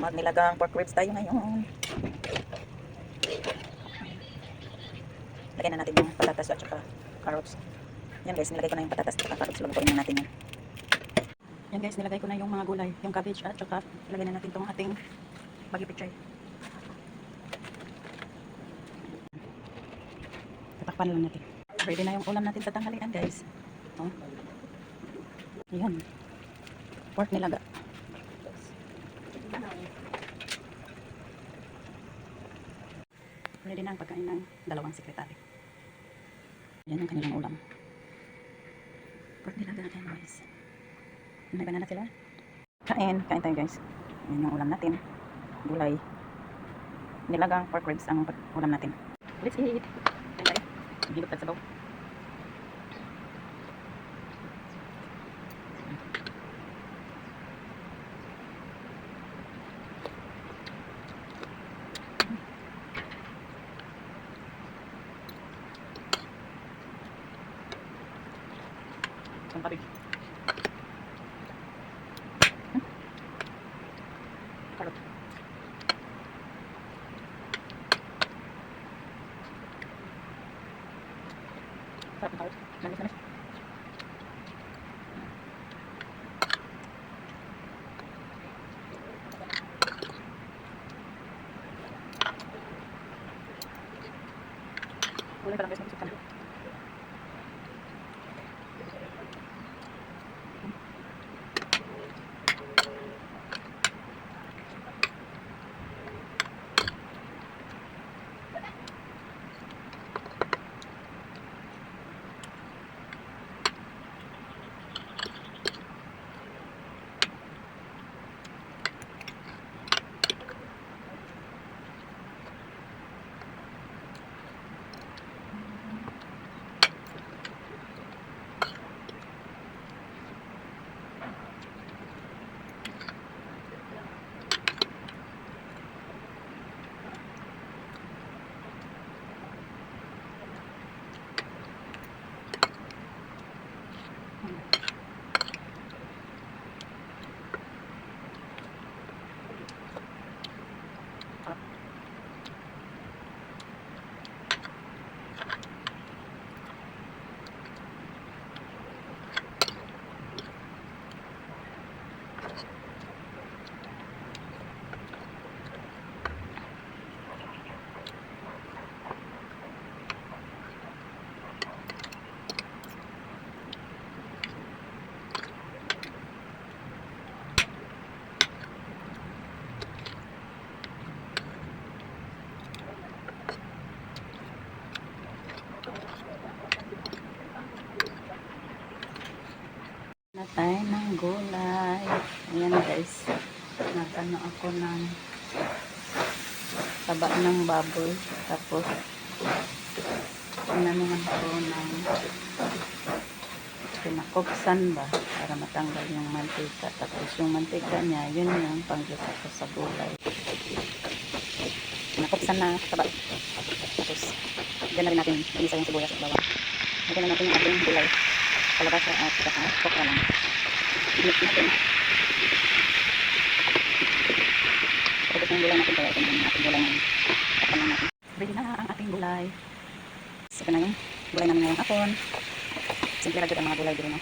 Magnilagang pork ribs tayo ngayon. Lagyan na natin yung patatas at saka carrots. Yan guys, nilagay ko na yung patatas at saka carrots. Lutuin na natin yan. Yan guys, nilagay ko na yung mga gulay. Yung cabbage at saka ilagay na natin itong ating bagi pichay. Tatakpan lang natin. Ready na yung ulam natin sa tanghalian guys. Oh. Ayan. Pork nilaga. Ready na ang pagkain ng dalawang sekretary. Yan ang kanilang ulam. Pork nilaga guys. May banana sila. Kain tayo guys. Yan yung ulam natin. Gulay. Nilagang pork ribs ang ulam natin. Let's eat. Kain tayo. Hilot at sabaw. Pampapig. Karot. Sarap ng karot. Namis. Gulay pa lang guys, mag-isip ka na. Natay ng gulay. Ayan guys. Natano ako ng taba ng baboy. Tapos naman ko ng pinakopsan ba para matanggal yung mantika. Tapos yung mantika niya, yun yung pangluto ko sa gulay. Pinakopsan na taba. Tapos dyan na rin natin isa yung sibuyas at bawang. Lagyan na natin yung ating gulay. Kalabasa at saka okra lang. Mix natin. Tapos yung gulay natin kaya ito yung ating gulay natin. Tapan lang natin. Ready na ang ating gulay. Ito na yung gulay namin ngayong hapon. Simple lang ang mga gulay dito. No?